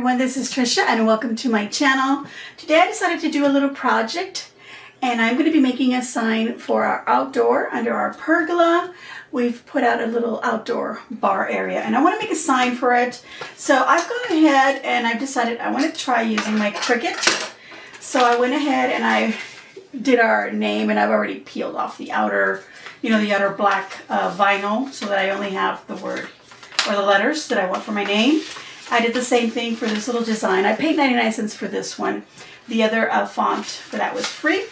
everyone, this is Tricia and welcome to my channel. Today I decided to do a little project and I'm going to be making a sign for our outdoor under our pergola. We've put out a little outdoor bar area and I want to make a sign for it. So I've gone ahead and I've decided I want to try using my Cricut. So I went ahead and I did our name and I've already peeled off the outer, the outer black vinyl so that I only have the word or the letters that I want for my name. I did the same thing for this little design. I paid 99 cents for this one. The other font for that was free.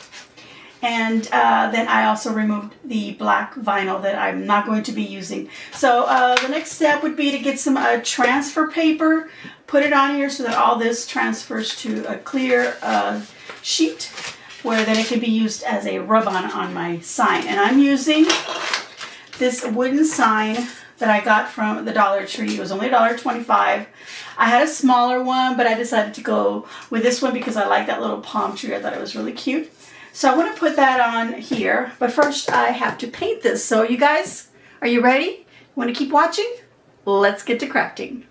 And then I also removed the black vinyl that I'm not going to be using. So the next step would be to get some transfer paper, put it on here so that all this transfers to a clear sheet where then it can be used as a rub-on on my sign. And I'm using this wooden sign that I got from the Dollar Tree. It was only $1.25. I had a smaller one, but I decided to go with this one because I like that little palm tree. I thought it was really cute. So I want to put that on here, but first I have to paint this. So you guys, are you ready? Want to keep watching? Let's get to crafting.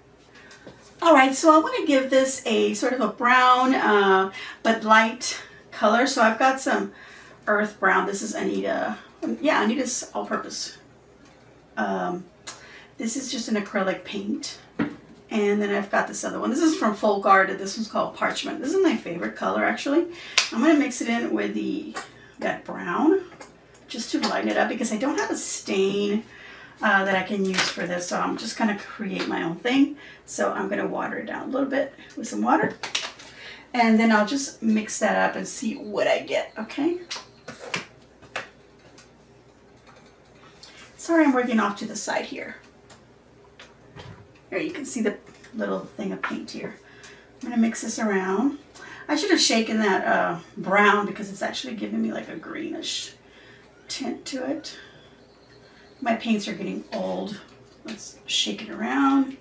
All right, so I want to give this a sort of a brown but light color. So I've got some earth brown. This is Anita. Yeah, Anita's all-purpose. This is just an acrylic paint. And then I've got this other one. This is from Folk Art. This one's called Parchment. This is my favorite color, actually. I'm going to mix it in with that brown just to lighten it up because I don't have a stain that I can use for this. So I'm just going to create my own thing. So I'm going to water it down a little bit with some water. And then I'll just mix that up and see what I get, okay? Sorry, I'm working off to the side here. Here, you can see the little thing of paint here. I'm going to mix this around. I should have shaken that brown because it's actually giving me like a greenish tint to it. My paints are getting old. Let's shake it around.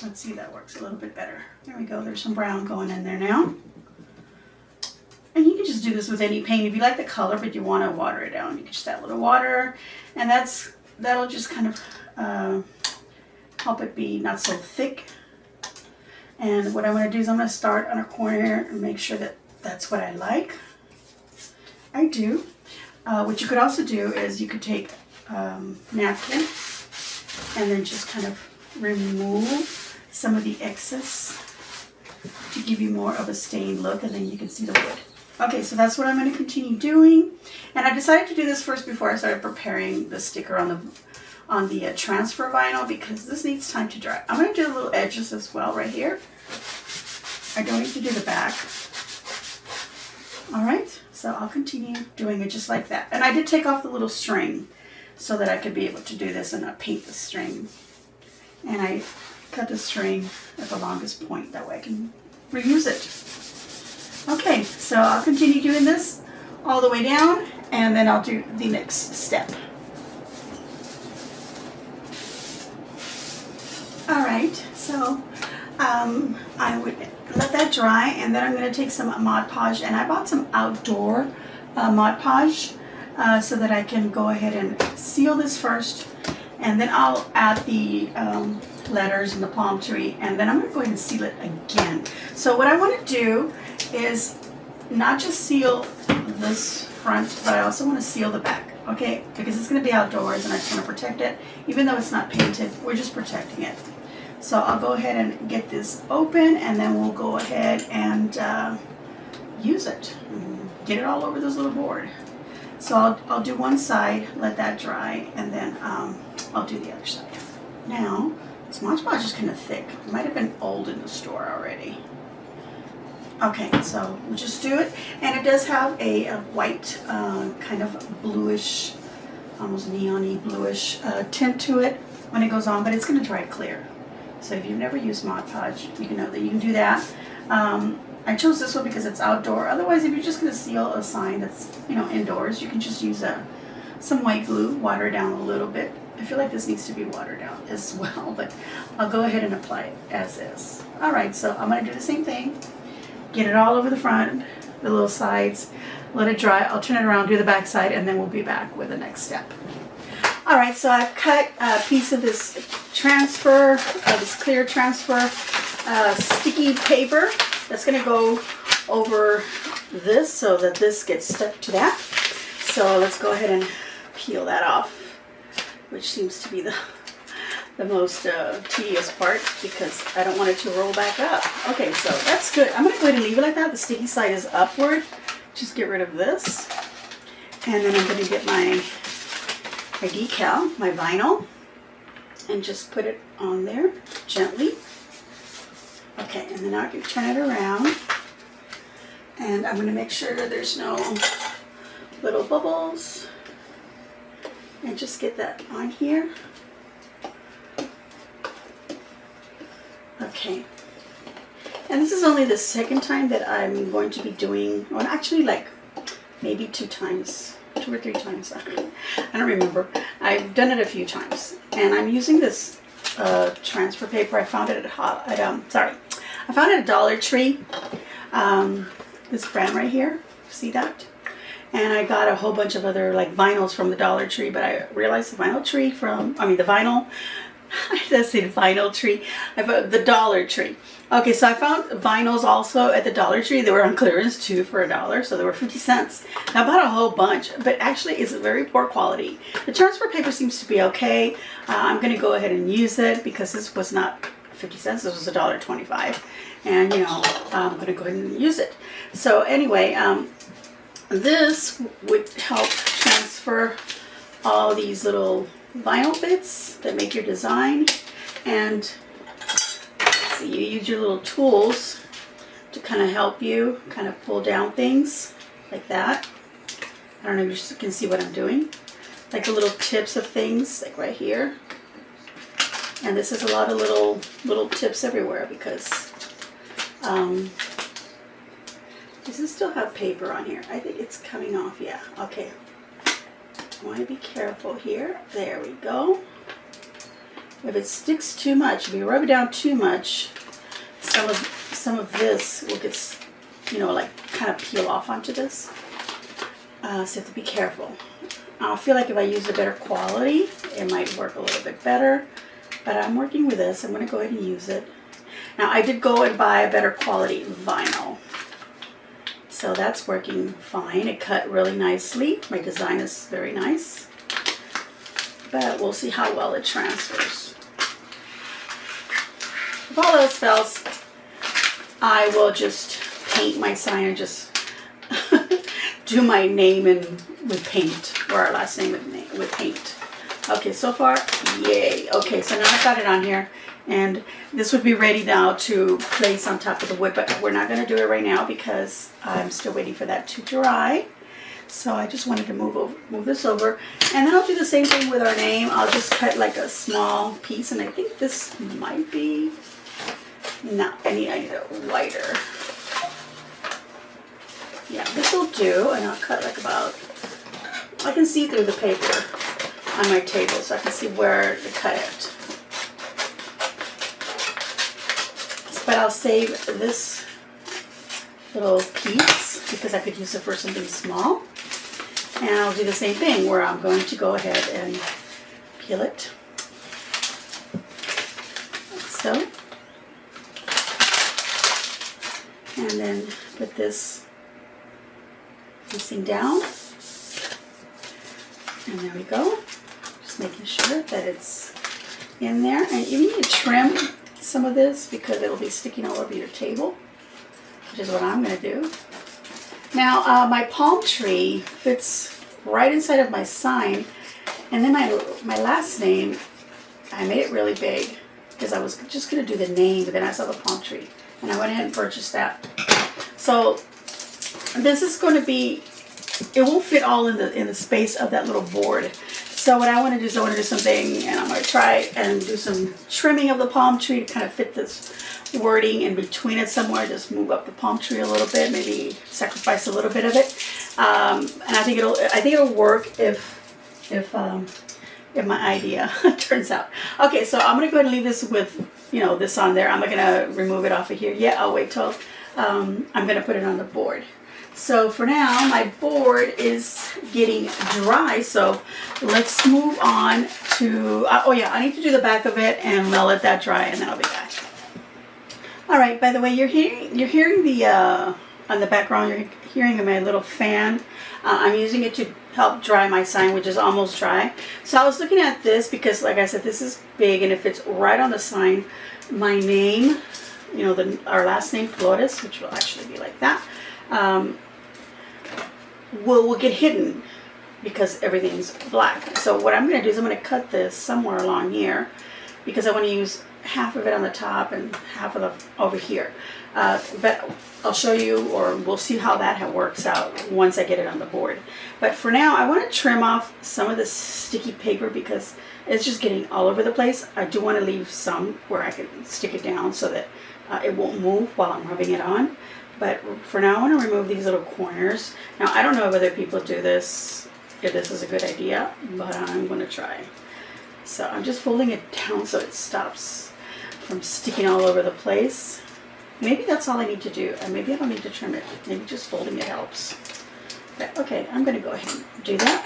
Let's see if that works a little bit better. There we go. There's some brown going in there now. And you can just do this with any paint. If you like the color but you want to water it down, you can just add a little water. And that'll just kind of help it be not so thick. And what I'm going to do is I'm going to start on a corner and make sure that that's what I like. I do. What you could also do is you could take napkin and then just kind of remove some of the excess to give you more of a stained look, and then you can see the wood. Okay, so that's what I'm going to continue doing. And I decided to do this first before I started preparing the sticker on the transfer vinyl because this needs time to dry. I'm going to do the little edges as well right here. I don't need to do the back. All right, so I'll continue doing it just like that. And I did take off the little string so that I could be able to do this and not paint the string. And I cut the string at the longest point, that way I can reuse it. Okay, so I'll continue doing this all the way down and then I'll do the next step. All right, so I would let that dry and then I'm going to take some Mod Podge, and I bought some outdoor Mod Podge so that I can go ahead and seal this first, and then I'll add the letters and the palm tree, and then I'm going to go ahead and seal it again. So what I want to do is not just seal this front, but I also want to seal the back, okay? Because it's going to be outdoors and I just want to protect it. Even though it's not painted, we're just protecting it. So I'll go ahead and get this open and then we'll go ahead and use it. Get it all over this little board. So I'll do one side, let that dry, and then I'll do the other side. Now, this Mod Podge is kind of thick. It might have been old in the store already. Okay, so we'll just do it. And it does have a white, kind of bluish, almost neon-y bluish tint to it when it goes on, but it's going to dry clear. So if you've never used Mod Podge, you can know that you can do that. I chose this one because it's outdoor. Otherwise, if you're just going to seal a sign that's, indoors, you can just use some white glue, water it down a little bit. I feel like this needs to be watered down as well, but I'll go ahead and apply it as is. All right, so I'm going to do the same thing. Get it all over the front, the little sides, let it dry. I'll turn it around, do the back side, and then we'll be back with the next step. All right, so I've cut a piece of this this clear transfer sticky paper that's going to go over this so that this gets stuck to that. So let's go ahead and peel that off, which seems to be the most tedious part because I don't want it to roll back up. Okay, so that's good. I'm going to go ahead and leave it like that. The sticky side is upward. Just get rid of this. And then I'm going to get my decal, my vinyl, and just put it on there gently. Okay, and then I can turn it around. And I'm going to make sure that there's no little bubbles. And just get that on here. Okay. And this is only the second time that I'm going to be doing, well, actually like maybe 2 or 3 times. I don't remember. I've done it a few times. And I'm using this transfer paper. I found it at Dollar Tree. This brand right here. See that? And I got a whole bunch of other like vinyls from the Dollar Tree, but I realized the vinyl, I just said vinyl tree. The Dollar Tree. Okay, so I found vinyls also at the Dollar Tree. They were on clearance too for $1, so they were 50 cents. I bought a whole bunch, but actually it's very poor quality. The transfer paper seems to be okay. I'm going to go ahead and use it because this was not 50 cents. This was $1.25, and I'm going to go ahead and use it. So anyway, this would help transfer all these little vinyl bits that make your design, and so you use your little tools to kind of help you kind of pull down things like that. I don't know if you can see what I'm doing, like the little tips of things like right here. And this is a lot of little tips everywhere because does it still have paper on here? I think it's coming off. Yeah, okay. I want to be careful here. There we go. If it sticks too much, if you rub it down too much, some of this will get, like kind of peel off onto this. So you have to be careful. I feel like if I use a better quality, it might work a little bit better. But I'm working with this. I'm going to go ahead and use it. Now I did go and buy a better quality vinyl. So that's working fine. It cut really nicely. My design is very nice. But we'll see how well it transfers. If all else fails, I will just paint my sign and just do my name with paint, or our last name with paint. Okay, so far, yay. Okay, so now I've got it on here. And this would be ready now to place on top of the wood, but we're not going to do it right now because I'm still waiting for that to dry. So I just wanted to move this over. And then I'll do the same thing with our name. I'll just cut like a small piece, and I think this might be, no, I need a wider. Yeah, this will do, and I'll cut like about, I can see through the paper on my table, so I can see where to cut it. But I'll save this little piece because I could use it for something small. And I'll do the same thing where I'm going to go ahead and peel it. Like so. And then put this piecing down. And there we go. Just making sure that it's in there. And you need to trim some of this because it'll be sticking all over your table, which is what I'm going to do. Now my palm tree fits right inside of my sign, and then my last name, I made it really big because I was just going to do the name, but then I saw the palm tree and I went ahead and purchased that. So this is going to be, it won't fit all in the space of that little board. So what I want to do is I want to do something, and I'm going to try and do some trimming of the palm tree to kind of fit this wording in between it somewhere. Just move up the palm tree a little bit, maybe sacrifice a little bit of it. And I think it'll work if my idea turns out. Okay, so I'm going to go ahead and leave this with this on there. I'm not going to remove it off of here yet. I'll wait till I'm going to put it on the board. So for now, my board is getting dry, so let's move on to, oh yeah, I need to do the back of it, and I'll let that dry, and then I'll be back. All right, by the way, you're hearing the, on the background, you're hearing my little fan. I'm using it to help dry my sign, which is almost dry. So I was looking at this because, like I said, this is big, and if it's right on the sign, my name, you know, our last name, Flores, which will actually be like that, will get hidden because everything's black. So what I'm going to do is I'm going to cut this somewhere along here because I want to use half of it on the top and half of the over here. But I'll show you, or we'll see how that works out once I get it on the board. But for now, I want to trim off some of this sticky paper because it's just getting all over the place. I do want to leave some where I can stick it down so that it won't move while I'm rubbing it on. But for now, I want to remove these little corners. Now, I don't know if other people do this, if this is a good idea, but I'm going to try. So I'm just folding it down so it stops from sticking all over the place. Maybe that's all I need to do. And maybe I don't need to trim it. Maybe just folding it helps. But okay, I'm going to go ahead and do that.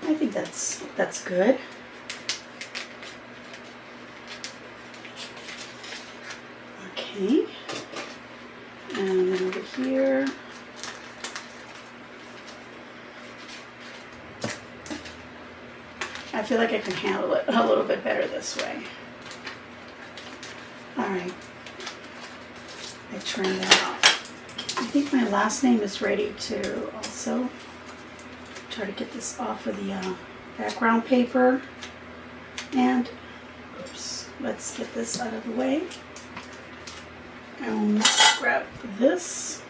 I think that's good. Okay. And then over here. I feel like I can handle it a little bit better this way. Alright. I trimmed that off. I think my last name is ready to also try to get this off of the background paper. And, oops, let's get this out of the way. And let's grab this.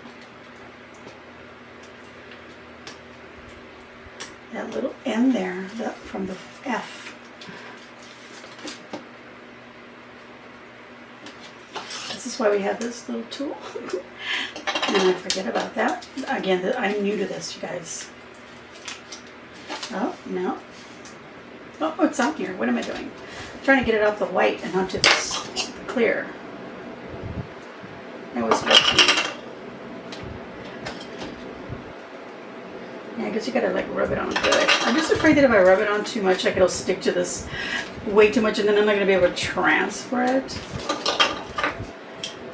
That little end there, from the F. This is why we have this little tool. And I forget about that. Again, I'm new to this, you guys. Oh, no. Oh, it's on here. What am I doing? I'm trying to get it off the white and onto this clear. I always get to. Yeah, I guess you gotta like rub it on good. I'm just afraid that if I rub it on too much, like it'll stick to this way too much, and then I'm not gonna be able to transfer it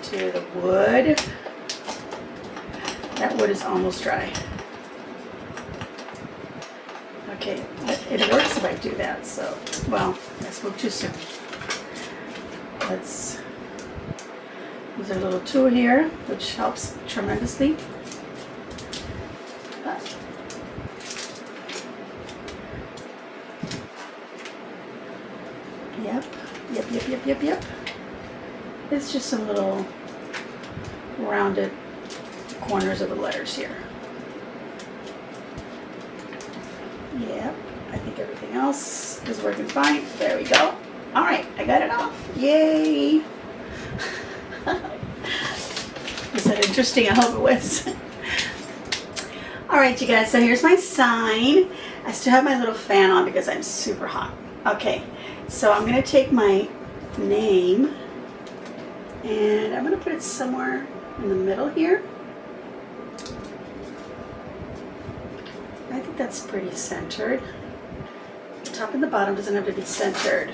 to the wood. That wood is almost dry. Okay, it works if I do that, so, well, I spoke too soon. Let's use a little tool here, which helps tremendously. Yep. It's just some little rounded corners of the letters here. Yep, I think everything else is working fine. There we go. All right, I got it off. Yay! Was that interesting? I hope it was. All right, you guys, so here's my sign. I still have my little fan on because I'm super hot. Okay, so I'm going to take my name and I'm going to put it somewhere in the middle here. I think that's pretty centered. The top and the bottom doesn't have to be centered.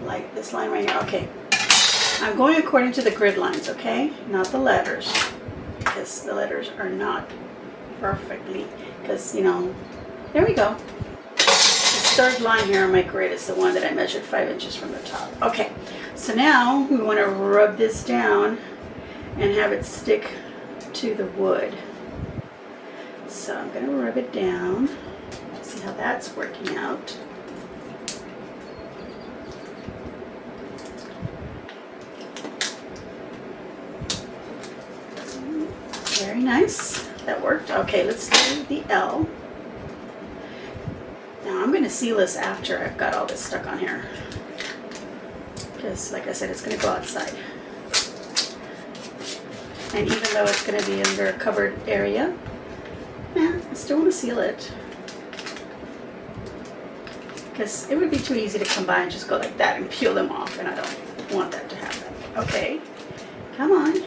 Like this line right here. Okay. I'm going according to the grid lines, okay? Not the letters. Because the letters are not perfectly. Because, you know, there we go. The third line here on my grid is the one that I measured 5 inches from the top. Okay. So now we want to rub this down and have it stick to the wood. So I'm going to rub it down. See how that's working out. Very nice. That worked. Okay, let's do the L. Now I'm going to seal this after I've got all this stuck on here. Because, like I said, it's going to go outside. And even though it's going to be under a covered area, I still want to seal it. Because it would be too easy to come by and just go like that and peel them off, and I don't want that to happen. Okay, come on.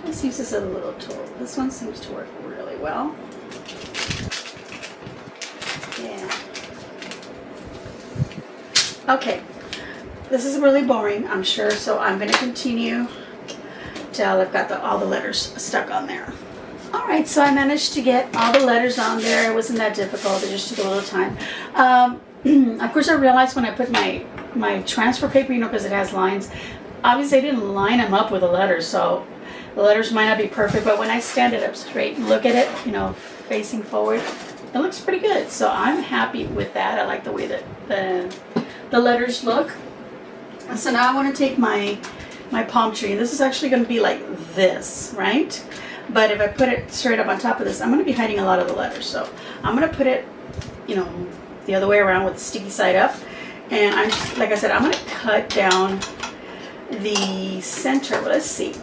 Let's use this as a little tool. This one seems to work really well. Yeah. Okay, this is really boring, I'm sure, so I'm going to continue till I've got all the letters stuck on there. Alright, so I managed to get all the letters on there. It wasn't that difficult, it just took a little time. Of course I realized when I put my transfer paper, you know, because it has lines, obviously I didn't line them up with the letters, so the letters might not be perfect, but when I stand it up straight and look at it, you know, facing forward, it looks pretty good. So I'm happy with that. I like the way that the letters look. And so now I want to take my palm tree. This is actually going to be like this, right? But if I put it straight up on top of this, I'm going to be hiding a lot of the letters. So I'm going to put it, you know, the other way around with the sticky side up. And I'm just, like I said, I'm going to cut down the center. Well, let's see.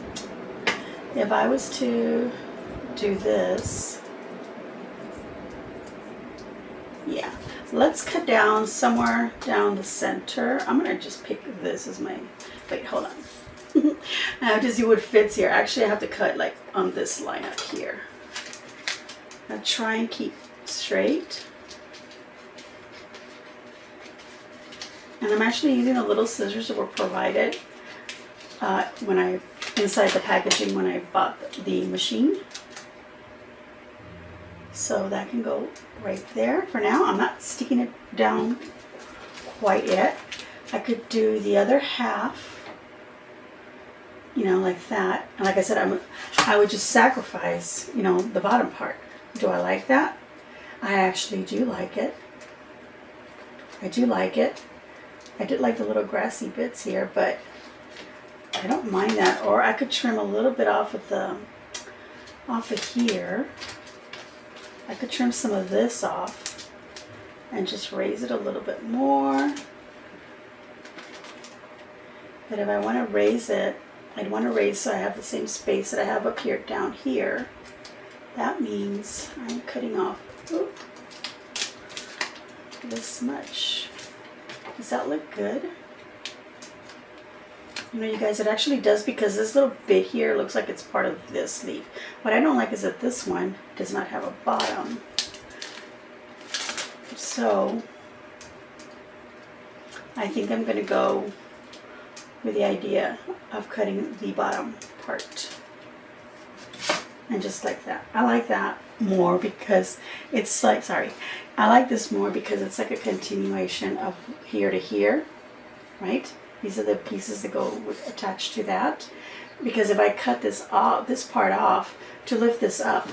If I was to do this, yeah, let's cut down somewhere down the center. I'm going to just pick this as my, wait, hold on. I have to see what fits here. Actually, I have to cut like on this line up here. I'll try and keep straight. And I'm actually using the little scissors that were provided when I, inside the packaging when I bought the machine. So that can go right there for now. I'm not sticking it down quite yet. I could do the other half, you know, like that. And like I said, I would just sacrifice, you know, the bottom part. Do I like that? I actually do like it. I do like it. I did like the little grassy bits here, but I don't mind that. Or I could trim a little bit off of here. I could trim some of this off and just raise it a little bit more. But if I want to raise it, I'd want to raise so I have the same space that I have up here down here. That means I'm cutting off this much. Does that look good? You know, you guys, it actually does, because this little bit here looks like it's part of this leaf. What I don't like is that this one does not have a bottom. So I think I'm going to go with the idea of cutting the bottom part. And just like that. I like that more because it's like, I like this more because it's like a continuation of here to here, right? These are the pieces that go attached to that. Because if I cut this off, this part off to lift this up,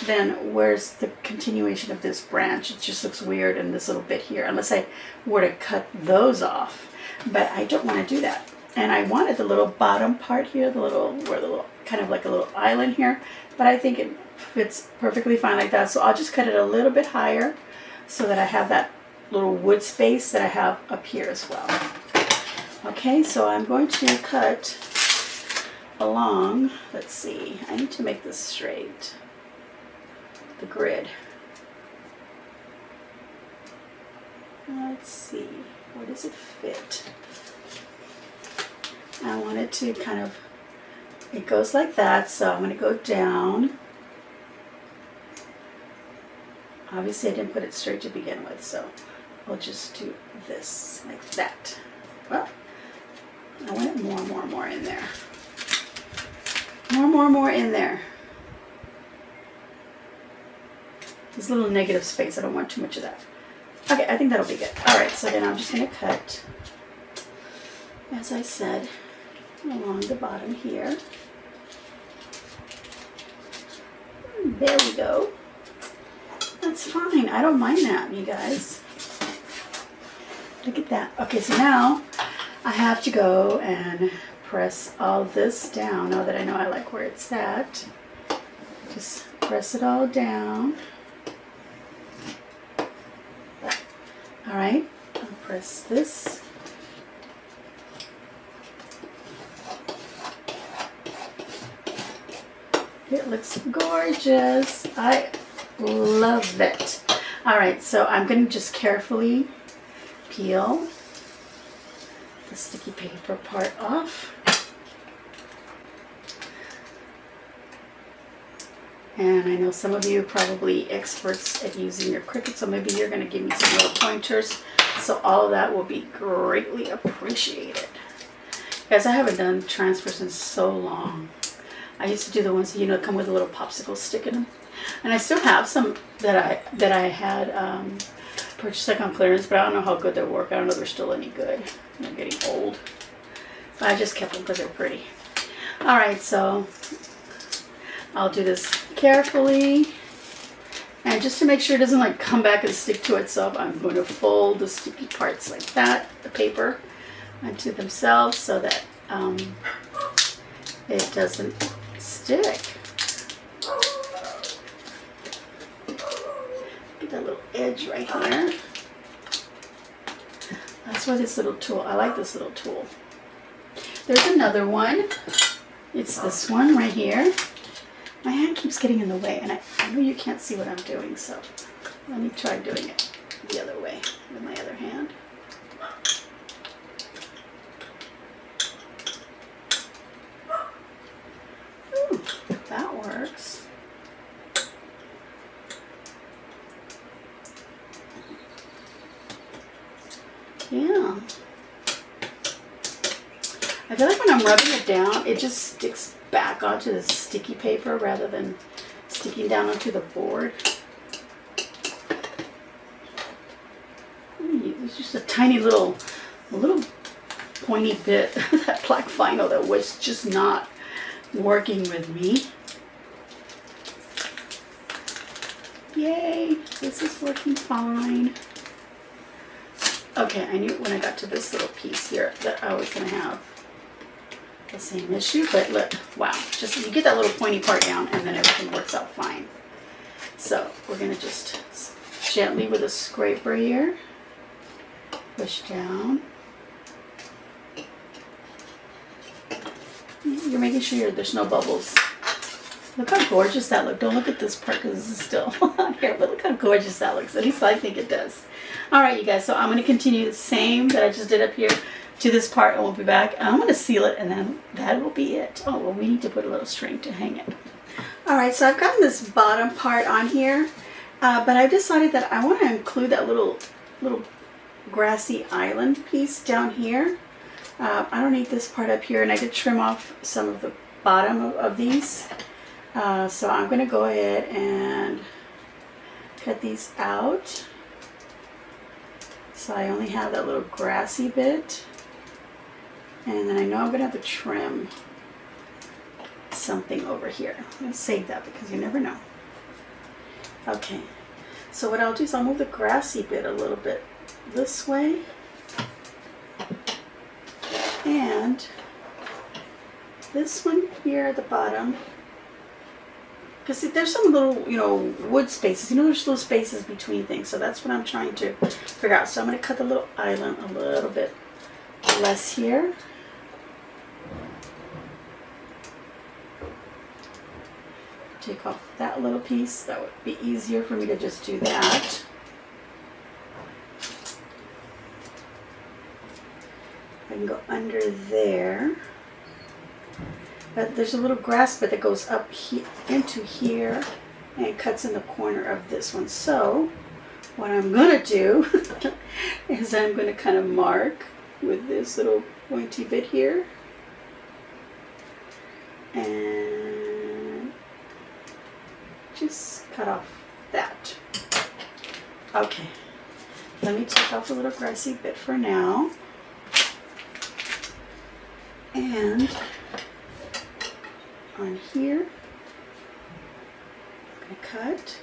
then where's the continuation of this branch? It just looks weird in this little bit here, unless I were to cut those off. But I don't want to do that. And I wanted the little bottom part here, the little kind of like a little island here, but I think it fits perfectly fine like that. So I'll just cut it a little bit higher so that I have that little wood space that I have up here as well. Okay, so I'm going to cut along, let's see, I need to make this straight, the grid. Let's see, where does it fit? I want it to kind of, it goes like that, so I'm going to go down. Obviously I didn't put it straight to begin with, so we'll just do this, like that. Well, I want it more in there. More in there. This little negative space, I don't want too much of that. Okay, I think that'll be good. Alright, so then I'm just going to cut, as I said, along the bottom here. There we go. That's fine. I don't mind that, you guys. Look at that. Okay, so now I have to go and press all this down. Now that I know I like where it's at, just press it all down. All right, I'll press this. It looks gorgeous. I love it. All right, so I'm going to just carefully peel the sticky paper part off. And I know some of you are probably experts at using your Cricut, so maybe you're going to give me some little pointers. So all of that will be greatly appreciated. Guys, I haven't done transfers in so long. I used to do the ones, you know, come with a little popsicle stick in them. And I still have some that I had purchased like on clearance, but I don't know how good they work. I don't know if they're still any good. They're getting old. But I just kept them because they're pretty. Alright, so I'll do this carefully, and just to make sure it doesn't like come back and stick to itself, I'm going to fold the sticky parts like that, the paper, onto themselves so that it doesn't stick. Get that little edge right here. That's why this little tool, I like this little tool. There's another one. It's this one right here. My hand keeps getting in the way, and I know you can't see what I'm doing, so let me try doing it the other way with my other hand. Ooh, that works. Yeah. I feel like when I'm rubbing it down, it just sticks back onto the sticky paper rather than sticking down onto the board. It's just a tiny little pointy bit of that black vinyl that was just not working with me. Yay, this is working fine. Okay, I knew when I got to this little piece here that I was going to have the same issue, but look, wow, just you get that little pointy part down and then everything works out fine. So we're going to just gently with a scraper here push down. You're making sure there's no bubbles. Look how gorgeous that looks. Don't look at this part because this is still on here, but look how gorgeous that looks. At least I think it does. Alright you guys, so I'm going to continue the same that I just did up here to this part, and we'll be back. I'm going to seal it, and then that will be it. Oh, well, we need to put a little string to hang it. Alright, so I've gotten this bottom part on here, but I've decided that I want to include that little grassy island piece down here. I don't need this part up here, and I did trim off some of the bottom of these. So I'm going to go ahead and cut these out. So I only have that little grassy bit. And then I know I'm going to have to trim something over here. I'm going to save that because you never know. Okay, so what I'll do is I'll move the grassy bit a little bit this way. And this one here at the bottom, because there's some little, you know, wood spaces. You know, there's little spaces between things. So that's what I'm trying to figure out. So I'm going to cut the little island a little bit less here. Take off that little piece. That would be easier for me to just do that. I can go under there. But there's a little grass bit that goes up into here and cuts in the corner of this one. So what I'm going to do is I'm going to kind of mark with this little pointy bit here. And just cut off that. Okay, let me take off the little grassy bit for now. And on here, I'm going to cut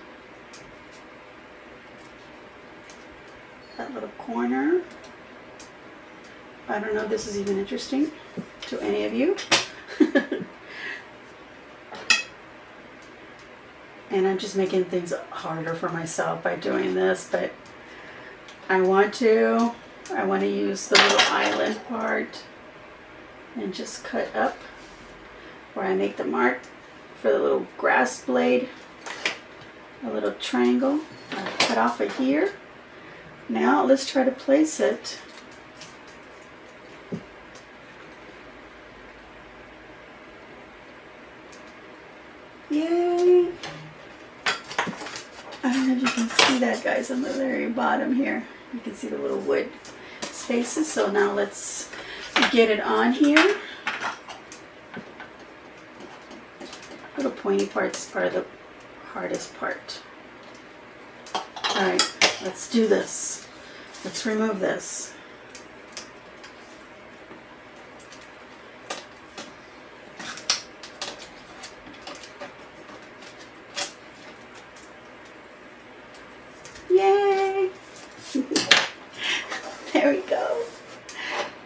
that little corner. I don't know if this is even interesting to any of you. And I'm just making things harder for myself by doing this, but I want to use the little island part and just cut up where I make the mark for the little grass blade, a little triangle. I cut off of here, Now let's try to place it. Yay! I don't know if you can see that, guys, on the very bottom here. You can see the little wood spaces. So now let's get it on here. Little pointy parts are the hardest part. Alright, let's do this. Let's remove this. Yay! There we go.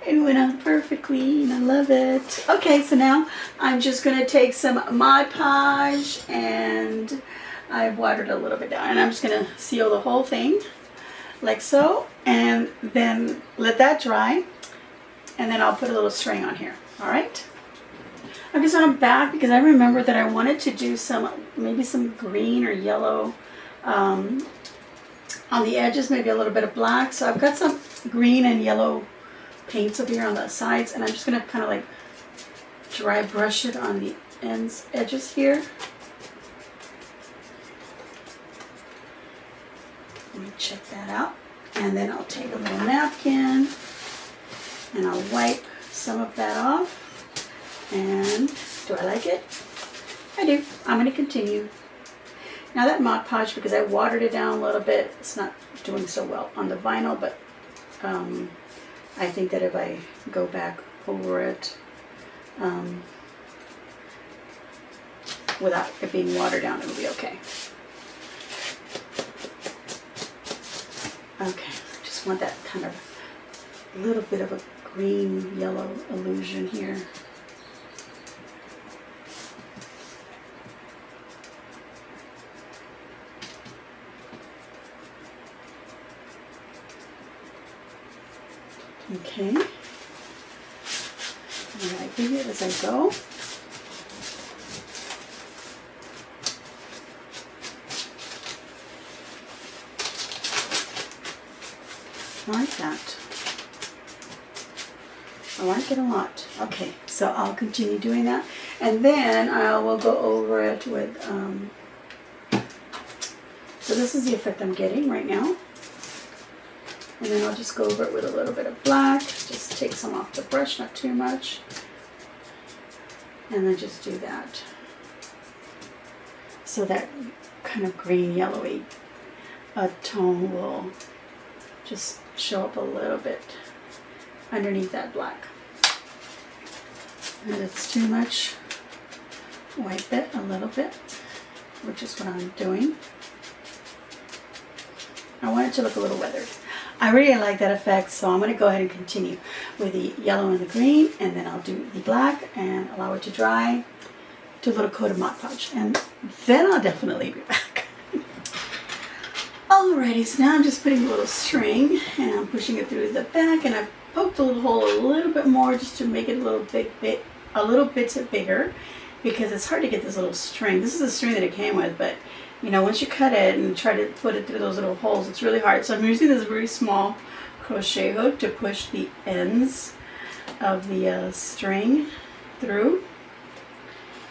It went out perfectly and I love it. Okay, so now I'm just going to take some Mod Podge and I've watered a little bit down, and I'm just going to seal the whole thing like so, and then let that dry, and then I'll put a little string on here. Alright? I'm just on back because I remember that I wanted to do maybe some green or yellow on the edges, maybe a little bit of black. So I've got some green and yellow paints over here on the sides, and I'm just going to kind of like dry brush it on the edges here. Let me check that out. And then I'll take a little napkin and I'll wipe some of that off. And do I like it? I do. I'm going to continue. Now that Mod Podge, because I watered it down a little bit, it's not doing so well on the vinyl, but I think that if I go back over it without it being watered down, it'll be okay. Okay, just want that kind of little bit of a green yellow illusion here. Okay, and I give it as I go. I like that. I like it a lot. Okay, so I'll continue doing that, and then I will go over it with. So this is the effect I'm getting right now. And then I'll just go over it with a little bit of black. Just take some off the brush, not too much. And then just do that. So that kind of green yellowy tone will just show up a little bit underneath that black. And if it's too much, wipe it a little bit, which is what I'm doing. I want it to look a little weathered. I really like that effect, so I'm going to go ahead and continue with the yellow and the green, and then I'll do the black and allow it to dry, do a little coat of Mod Podge, and then I'll definitely be back. Alrighty, so now I'm just putting a little string and I'm pushing it through the back, and I've poked the little hole a little bit more just to make it a little bit bigger, because it's hard to get this little string. This is the string that it came with, but you know, once you cut it and try to put it through those little holes, it's really hard. So I'm using this very small crochet hook to push the ends of the string through.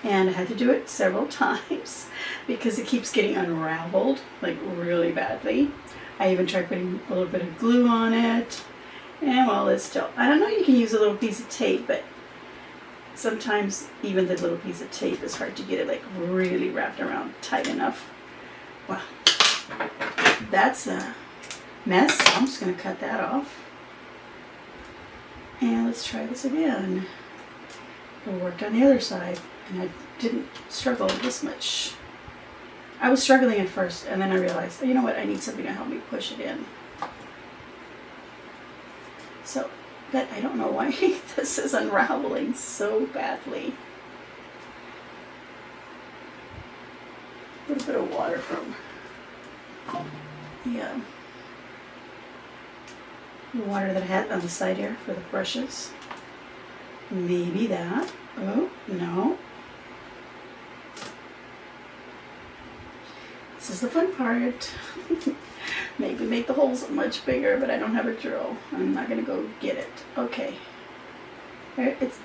And I had to do it several times because it keeps getting unraveled, like really badly. I even tried putting a little bit of glue on it. And well, it's still, I don't know, you can use a little piece of tape, but sometimes even the little piece of tape is hard to get it like really wrapped around tight enough. Well, that's a mess. I'm just going to cut that off. And let's try this again. It worked on the other side, and I didn't struggle this much. I was struggling at first, and then I realized, you know what, I need something to help me push it in. So, but I don't know why this is unraveling so badly. A little bit of water from the water that I had on the side here for the brushes. Maybe that. Oh, no. This is the fun part. maybe make the holes much bigger, but I don't have a drill. I'm not gonna go get it. Okay. There it's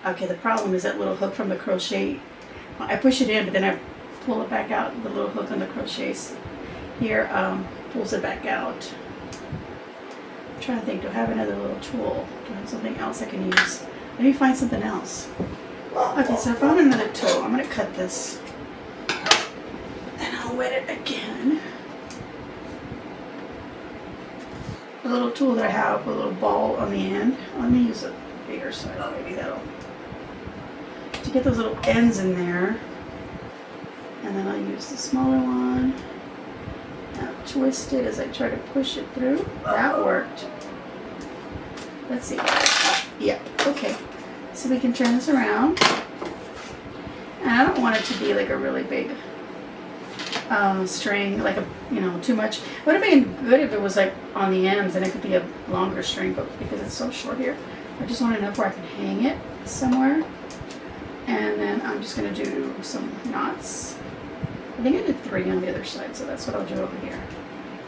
okay. The problem is that little hook from the crochet. I push it in, but then I pull it back out. The little hook on the crochets here pulls it back out. I'm trying to think, do I have another little tool? Do I have something else I can use? Let me find something else. Okay, so I found another tool. I'm gonna cut this and I'll wet it again. The little tool that I have with a little ball on the end. Let me use a bigger side, maybe that'll, to get those little ends in there. And then I'll use the smaller one. Now twist it as I try to push it through. That worked. Let's see. Yep, okay. So we can turn this around. And I don't want it to be like a really big string, like a, too much. It would have been good if it was like on the ends and it could be a longer string, but because it's so short here, I just want enough where I can hang it somewhere. And then I'm just going to do some knots. I think I did 3 on the other side, so that's what I'll do over here.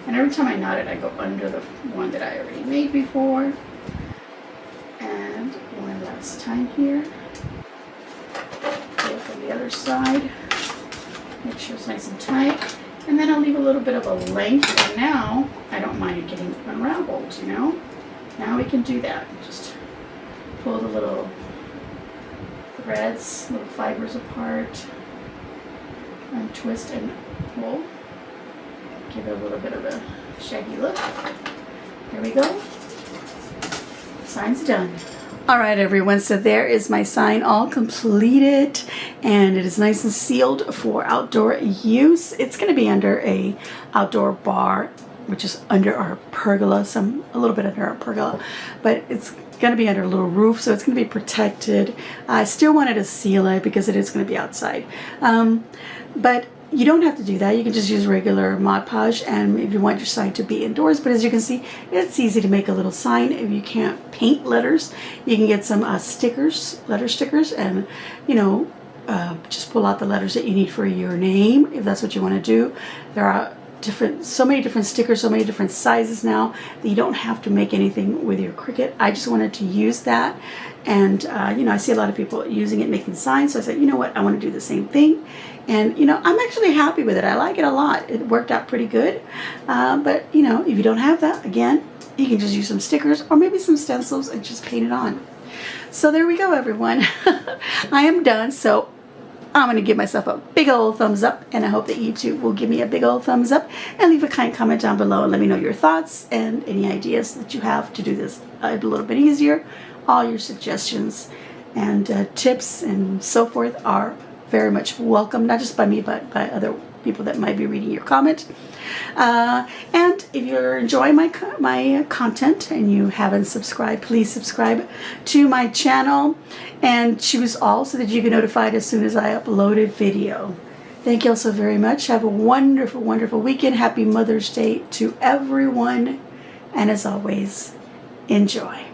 And every time I knot it, I go under the one that I already made before. And one last time here. Go from the other side. Make sure it's nice and tight. And then I'll leave a little bit of a length. And now, I don't mind it getting unraveled, Now we can do that. Just pull the little threads, little fibers apart. And twist and pull. Give it a little bit of a shaggy look. There we go. Sign's done. All right, everyone, so there is my sign all completed, and it is nice and sealed for outdoor use. It's going to be under a outdoor bar, which is under our pergola, a little bit under our pergola, but it's going to be under a little roof, so it's going to be protected. I still wanted to seal it because it is going to be outside, but you don't have to do that. You can just use regular Mod Podge, and if you want your sign to be indoors. But as you can see, it's easy to make a little sign. If you can't paint letters, you can get some stickers, letter stickers, and just pull out the letters that you need for your name, if that's what you want to do. There are so many different stickers, so many different sizes now that you don't have to make anything with your Cricut. I just wanted to use that, and I see a lot of people using it, making signs, so I said, you know what, I want to do the same thing. And I'm actually happy with it. I like it a lot. It worked out pretty good. But if you don't have that, again, you can just use some stickers or maybe some stencils and just paint it on. So there we go, everyone. I am done. So I'm going to give myself a big old thumbs up, and I hope that you too will give me a big old thumbs up and leave a kind comment down below and let me know your thoughts and any ideas that you have to do this a little bit easier. All your suggestions and tips and so forth are very much welcome, not just by me, but by other people that might be reading your comment. And if you're enjoying my content and you haven't subscribed, please subscribe to my channel and choose all so that you get notified as soon as I upload a video. Thank you all so very much. Have a wonderful, wonderful weekend. Happy Mother's Day to everyone. And as always, enjoy.